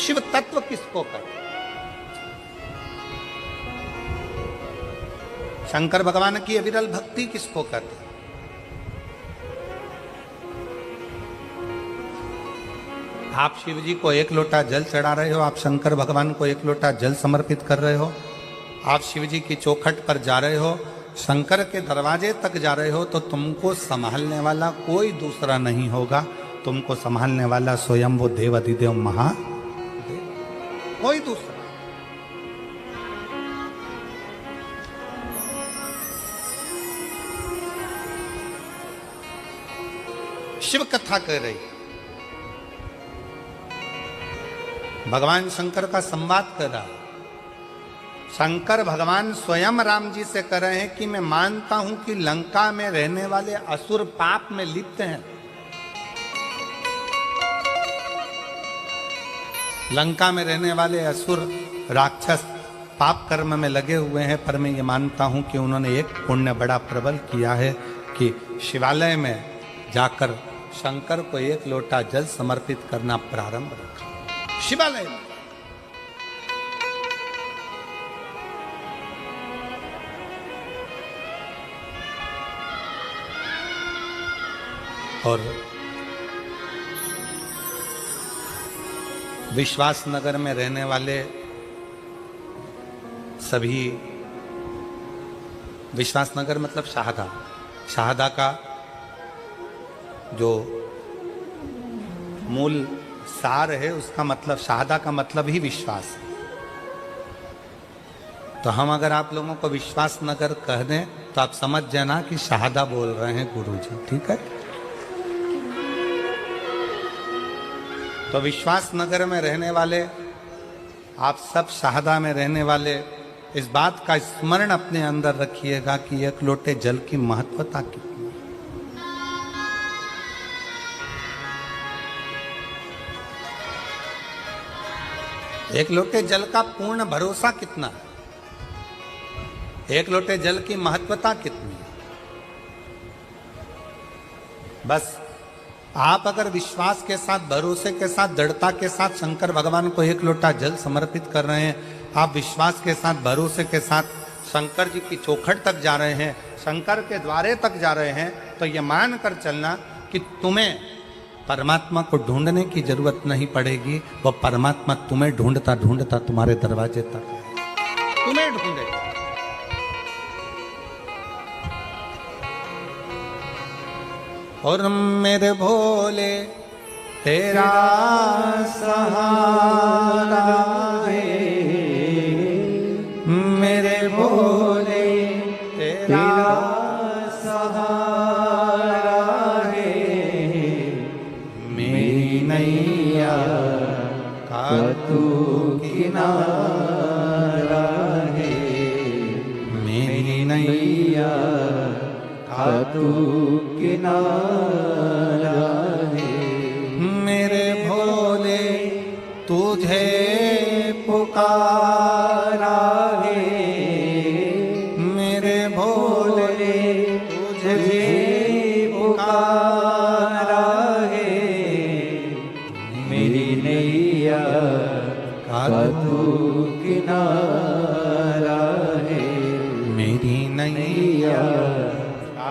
शिव तत्व किसको कहते हैं? शंकर भगवान की अविरल भक्ति किसको कहते हैं? आप शिव जी को एक लोटा जल चढ़ा रहे हो, आप शंकर भगवान को एक लोटा जल समर्पित कर रहे हो, आप शिव जी की चौखट पर जा रहे हो, शंकर के दरवाजे तक जा रहे हो, तो तुमको संभालने वाला कोई दूसरा नहीं होगा, तुमको संभालने वाला स्वयं वो देव अधिदेव महादेव, कोई दूसरा। शिव कथा कह रही, भगवान शंकर का संवाद कर रहा। शंकर भगवान स्वयं राम जी से कह रहे हैं कि मैं मानता हूं कि लंका में रहने वाले असुर पाप में लिप्त हैं, लंका में रहने वाले असुर राक्षस पाप कर्म में लगे हुए हैं, पर मैं ये मानता हूं कि उन्होंने एक पुण्य बड़ा प्रबल किया है कि शिवालय में जाकर शंकर को एक लोटा जल समर्पित करना प्रारंभ रखा शिवालय में। और विश्वास नगर में रहने वाले सभी, विश्वास नगर मतलब शाहदा, शाहदा का जो मूल सार है उसका मतलब, शाहदा का मतलब ही विश्वास है। तो हम अगर आप लोगों को विश्वास नगर कह दें तो आप समझ जाना कि शाहदा बोल रहे हैं गुरुजी, ठीक है। तो विश्वास नगर में रहने वाले आप सब, शाहदा में रहने वाले, इस बात का स्मरण अपने अंदर रखिएगा कि एक लोटे जल की महत्वता कितनी। एक लोटे जल का पूर्ण भरोसा कितना है, एक लोटे जल की महत्वता कितनी है। बस आप अगर विश्वास के साथ, भरोसे के साथ, दृढ़ता के साथ शंकर भगवान को एक लोटा जल समर्पित कर रहे हैं, आप विश्वास के साथ, भरोसे के साथ शंकर जी की चौखट तक जा रहे हैं, शंकर के द्वारे तक जा रहे हैं, तो ये मान कर चलना कि तुम्हें परमात्मा को ढूंढने की जरूरत नहीं पड़ेगी, वो परमात्मा तुम्हें ढूंढता ढूंढता तुम्हारे दरवाजे तक तुम्हें ढूंढेगा। और मेरे भोले तेरा सहारा है, मेरे भोले तेरा सहारा है, मेरी नैया का तू किनारा है, मेरी नैया का तू किनारा है, मेरे भोले तुझे पुकारा है, मेरे भोले तुझे पुकारा है, मेरी नैया का तू किनारा है, मेरी नैया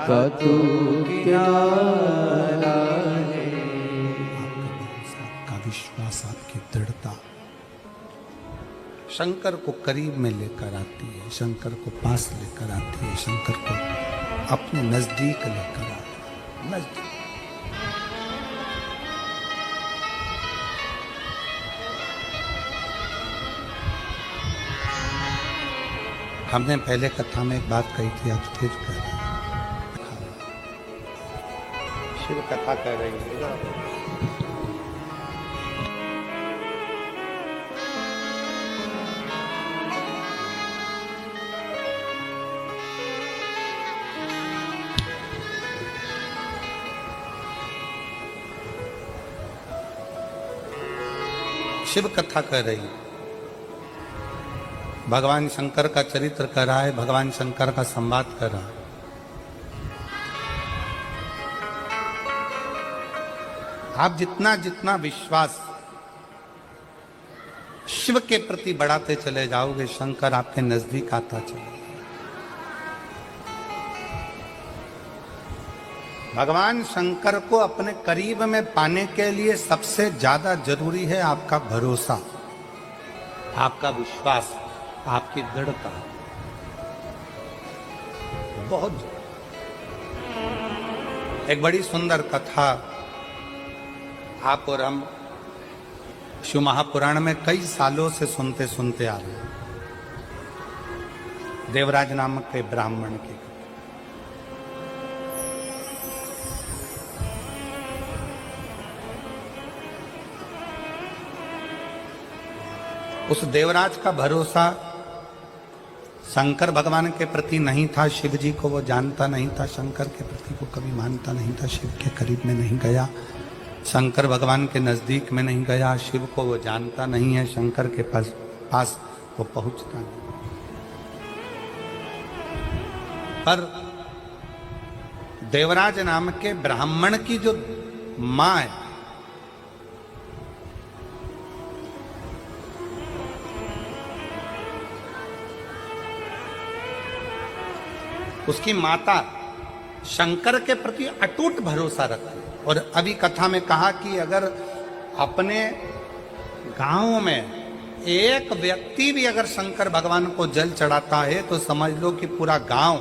का तू किनारा है। आपका विश्वास, आपकी दृढ़ता शंकर को करीब में लेकर आती है, शंकर को पास लेकर आती है, शंकर को अपने नजदीक लेकर आती है, नजदीक। हमने पहले कथा में एक बात कही थी, आज फिर कह रहे हैं, शिव कथा कह रही है। शिव कथा कह रही, भगवान शंकर का चरित्र कर रहा है, भगवान शंकर का संवाद कर रहा है। आप जितना जितना विश्वास शिव के प्रति बढ़ाते चले जाओगे, शंकर आपके नजदीक आता चले। भगवान शंकर को अपने करीब में पाने के लिए सबसे ज्यादा जरूरी है आपका भरोसा, आपका विश्वास, आपकी दृढ़ता। बहुत एक बड़ी सुंदर कथा आप और हम शिव महापुराण में कई सालों से सुनते सुनते आ रहे हैं। देवराज नामक के ब्राह्मण की। उस देवराज का भरोसा शंकर भगवान के प्रति नहीं था, शिव जी को वो जानता नहीं था, शंकर के प्रति को कभी मानता नहीं था, शिव के करीब में नहीं गया, शंकर भगवान के नजदीक में नहीं गया, शिव को वो जानता नहीं है, शंकर के पास वो पहुंचता नहीं। पर देवराज नाम के ब्राह्मण की जो मां है, उसकी माता शंकर के प्रति अटूट भरोसा रखती है। और अभी कथा में कहा कि अगर अपने गांव में एक व्यक्ति भी अगर शंकर भगवान को जल चढ़ाता है तो समझ लो कि पूरा गांव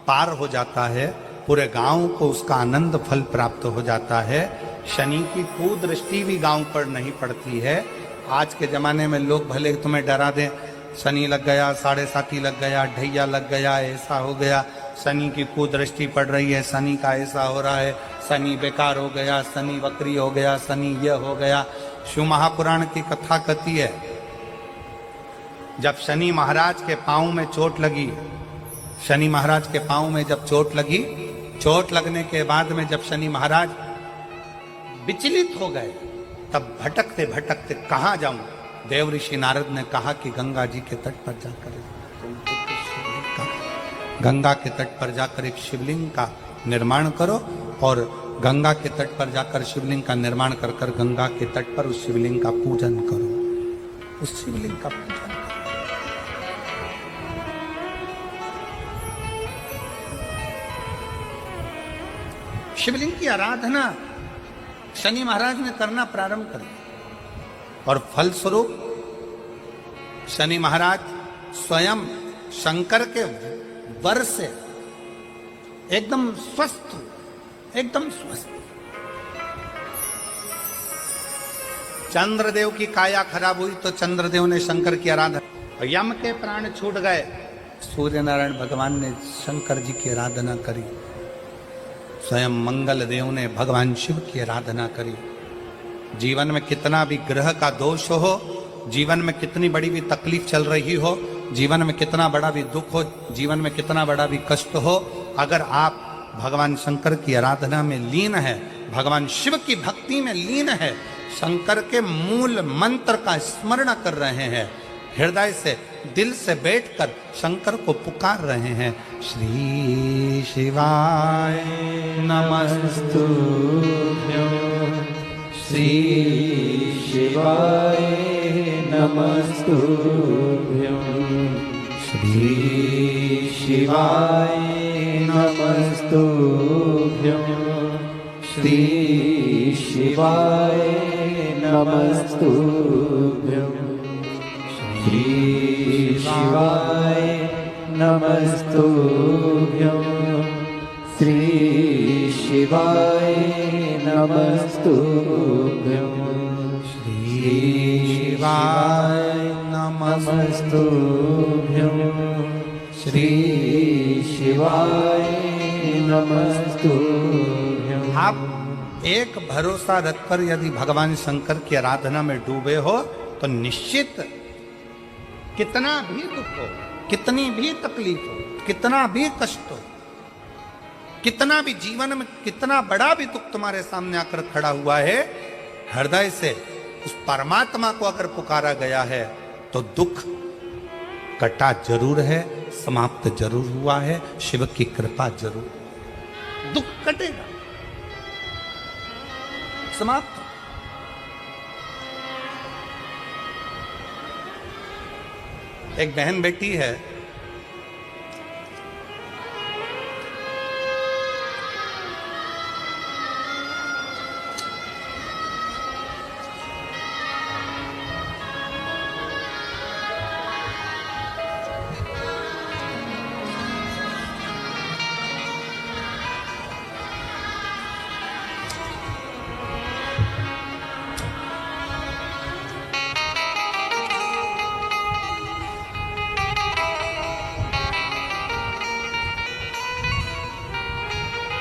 पार हो जाता है, पूरे गांव को उसका आनंद फल प्राप्त हो जाता है। शनि की कुदृष्टि भी गांव पर नहीं पड़ती है। आज के जमाने में लोग भले तुम्हें डरा दें, शनि लग गया, 7.5 लग गया, ढैया लग गया, ऐसा हो गया, शनि की कुदृष्टि पड़ रही है, शनि का ऐसा हो रहा है, शनि बेकार हो गया, शनि वक्री हो गया, शनि यह हो गया। शिव महापुराण की कथा कहती है जब शनि महाराज के पांव में चोट लगी, शनि महाराज के पांव में जब चोट लगी, चोट लगने के बाद में जब शनि महाराज विचलित हो गए, तब भटकते भटकते कहाँ जाऊं, देव ऋषि नारद ने कहा कि गंगा जी के तट पर जाकर गंगा के तट पर जाकर एक शिवलिंग का निर्माण करो और गंगा के तट पर जाकर शिवलिंग का निर्माण कर कर गंगा के तट पर उस शिवलिंग का पूजन करो, उस शिवलिंग का पूजन करो। शिवलिंग की आराधना शनि महाराज ने करना प्रारंभ कर दिया और फलस्वरूप शनि महाराज स्वयं शंकर के वर से एकदम स्वस्थ, एकदम स्वस्थ। चंद्रदेव की काया खराब हुई तो चंद्रदेव ने शंकर की आराधना, यम के प्राण छूट गए, सूर्य नारायण भगवान ने शंकर जी की आराधना करी, स्वयं मंगल देव ने भगवान शिव की आराधना करी। जीवन में कितना भी ग्रह का दोष हो, जीवन में कितनी बड़ी भी तकलीफ चल रही हो, जीवन में कितना बड़ा भी दुख हो, जीवन में कितना बड़ा भी कष्ट हो, अगर आप भगवान शंकर की आराधना में लीन है, भगवान शिव की भक्ति में लीन है, शंकर के मूल मंत्र का स्मरण कर रहे हैं, हृदय से दिल से बैठकर शंकर को पुकार रहे हैं, श्री शिवाय नमस्तुभ्यं, श्री शिवाय नमस्तुभ्यं, श्री शिवाय नमस्तुभ्यं, श्री शिवाय नमस्तुभ्यं, श्री शिवाय नमस्तुभ्यं, श्री शिवाय नमस्तुभ्यं, श्री शिवाय नमस्तुभ्यं, श्री शिवाय नमस्तुभ्यं। आप एक भरोसा रखकर यदि भगवान शंकर की आराधना में डूबे हो तो निश्चित कितना भी दुख हो, कितनी भी तकलीफ हो, कितना भी कष्ट हो, कितना भी जीवन में कितना बड़ा भी दुख तुम्हारे सामने आकर खड़ा हुआ है, हृदय से उस परमात्मा को अगर पुकारा गया है तो दुख कटा जरूर है, समाप्त जरूर हुआ है, शिव की कृपा जरूर, दुख कटेगा, समाप्त। एक बहन बेटी है,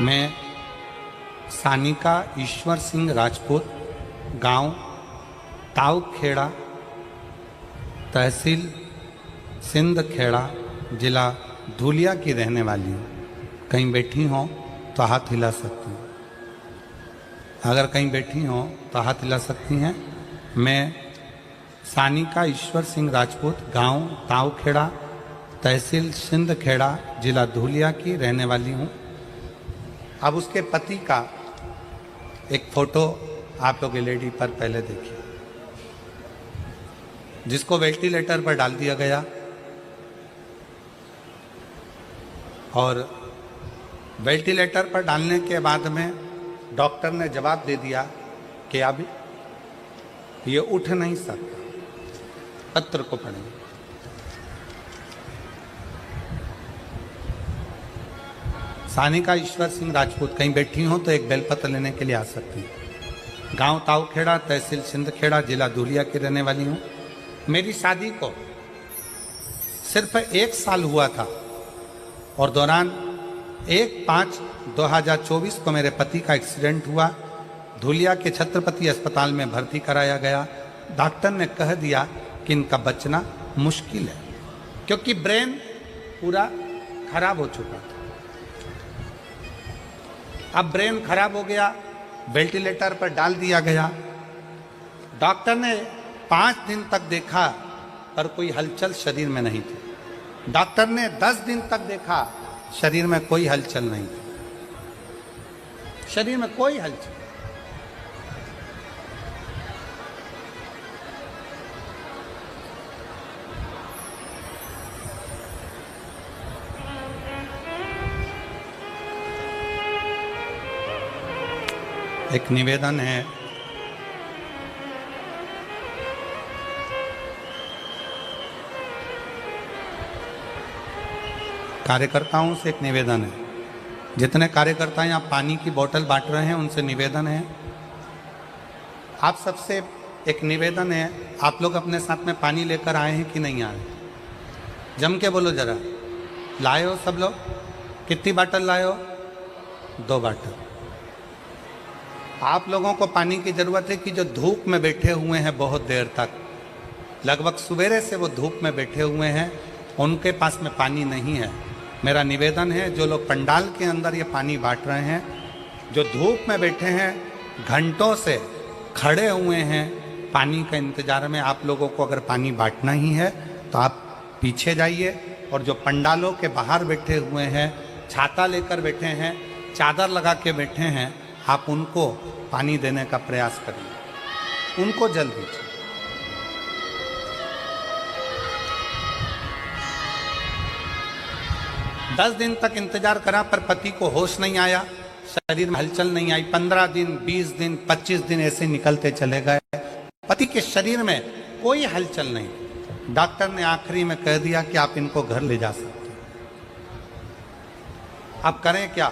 मैं सानिका ईश्वर सिंह राजपूत, गांव ताऊखेड़ा, तहसील सिंध खेड़ा, जिला धुलिया की रहने वाली हूँ। कहीं बैठी हो तो हाथ हिला सकती हूँ। अगर कहीं बैठी हो तो हाथ हिला सकती हैं। मैं सानिका ईश्वर सिंह राजपूत, गांव ताऊखेड़ा, तहसील सिंध खेड़ा, जिला धुलिया की रहने वाली हूँ। अब उसके पति का एक फोटो आप लोग एलईडी पर पहले देखिए, जिसको वेंटिलेटर पर डाल दिया गया और वेंटिलेटर पर डालने के बाद में डॉक्टर ने जवाब दे दिया कि अब ये उठ नहीं सकता। पत्र को पढ़ेंगे। सानिका ईश्वर सिंह राजपूत, कहीं बैठी हो तो एक बेलपत्र लेने के लिए आ सकती हैं। गांव ताऊखेड़ा, तहसील सिंधखेड़ा, जिला धुलिया की रहने वाली हूँ। मेरी शादी को सिर्फ 1 साल हुआ था और दौरान 1/5/2024 को मेरे पति का एक्सीडेंट हुआ। धुलिया के छत्रपति अस्पताल में भर्ती कराया गया। डॉक्टर ने कह दिया कि इनका बचना मुश्किल है, क्योंकि ब्रेन पूरा खराब हो चुका था। अब ब्रेन खराब हो गया, वेंटिलेटर पर डाल दिया गया। डॉक्टर ने 5 दिन तक देखा पर कोई हलचल शरीर में नहीं थी। डॉक्टर ने 10 दिन तक देखा, शरीर में कोई हलचल नहीं थी। शरीर में कोई हलचल। एक निवेदन है, कार्यकर्ताओं से एक निवेदन है। जितने कार्यकर्ता यहाँ पानी की बोतल बांट रहे हैं उनसे निवेदन है, आप सबसे एक निवेदन है, आप लोग अपने साथ में पानी लेकर आए हैं कि नहीं आए? जम के बोलो जरा। लाए हो सब लोग? कितनी बाटल लाए हो? 2 बाटल। आप लोगों को पानी की ज़रूरत है कि जो धूप में बैठे हुए हैं बहुत देर तक, लगभग सवेरे से वो धूप में बैठे हुए हैं, उनके पास में पानी नहीं है। मेरा निवेदन है, जो लोग पंडाल के अंदर ये पानी बांट रहे हैं, जो धूप में बैठे हैं, घंटों से खड़े हुए हैं पानी का इंतजार में, आप लोगों को अगर पानी बांटना ही है तो आप पीछे जाइए। और जो पंडालों के बाहर बैठे हुए हैं, छाता लेकर बैठे हैं, चादर लगा के बैठे हैं, आप उनको पानी देने का प्रयास करिए, उनको जल दीजिए। दस दिन तक इंतजार करा पर पति को होश नहीं आया, शरीर में हलचल नहीं आई। 15 दिन, 20 दिन, 25 दिन ऐसे निकलते चले गए, पति के शरीर में कोई हलचल नहीं। डॉक्टर ने आखिरी में कह दिया कि आप इनको घर ले जा सकते हैं। अब करें क्या?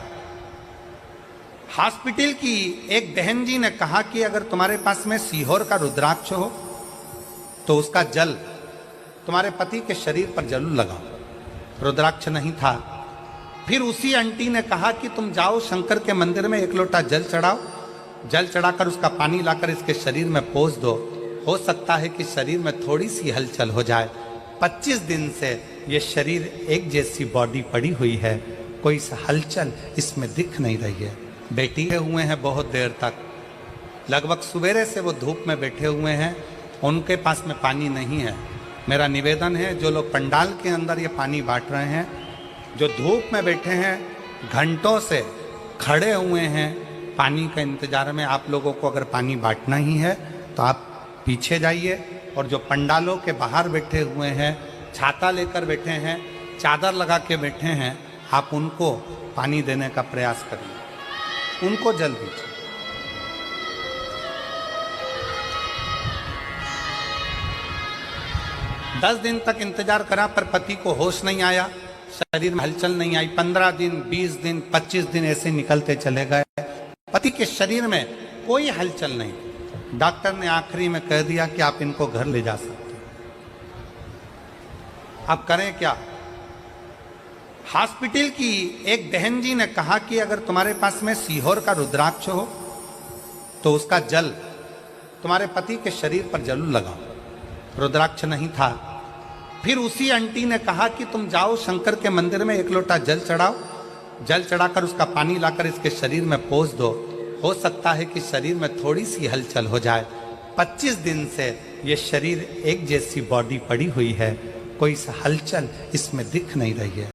हॉस्पिटल की एक बहन जी ने कहा कि अगर तुम्हारे पास में सीहोर का रुद्राक्ष हो तो उसका जल तुम्हारे पति के शरीर पर जरूर लगाओ। रुद्राक्ष नहीं था। फिर उसी आंटी ने कहा कि तुम जाओ शंकर के मंदिर में 1 लोटा जल चढ़ाओ, जल चढ़ाकर उसका पानी लाकर इसके शरीर में पोंछ दो, हो सकता है कि शरीर में थोड़ी सी हलचल हो जाए। 25 दिन से ये शरीर एक जैसी बॉडी पड़ी हुई है, कोई हलचल इसमें दिख नहीं रही है। बैठे हुए हैं बहुत देर तक, लगभग सवेरे से वो धूप में बैठे हुए हैं, उनके पास में पानी नहीं है। मेरा निवेदन है, जो लोग पंडाल के अंदर ये पानी बांट रहे हैं, जो धूप में बैठे हैं, घंटों से खड़े हुए हैं पानी का इंतजार में, आप लोगों को अगर पानी बांटना ही है तो आप पीछे जाइए। और जो पंडालों के बाहर बैठे हुए हैं, छाता लेकर बैठे हैं, चादर लगा के बैठे हैं, आप उनको पानी देने का प्रयास करिए, उनको जल दीजिए। दस दिन तक इंतजार करा पर पति को होश नहीं आया, शरीर में हलचल नहीं आई। 15 दिन, 20 दिन, 25 दिन ऐसे निकलते चले गए, पति के शरीर में कोई हलचल नहीं। डॉक्टर ने आखिरी में कह दिया कि आप इनको घर ले जा सकते हैं। अब करें क्या? हॉस्पिटल की एक बहन जी ने कहा कि अगर तुम्हारे पास में सीहोर का रुद्राक्ष हो तो उसका जल तुम्हारे पति के शरीर पर जरूर लगाओ। रुद्राक्ष नहीं था। फिर उसी आंटी ने कहा कि तुम जाओ शंकर के मंदिर में 1 लोटा जल चढ़ाओ, जल चढ़ाकर उसका पानी लाकर इसके शरीर में पोंछ दो, हो सकता है कि शरीर में थोड़ी सी हलचल हो जाए। 25 दिन से ये शरीर एक जैसी बॉडी पड़ी हुई है, कोई हलचल इसमें दिख नहीं रही है।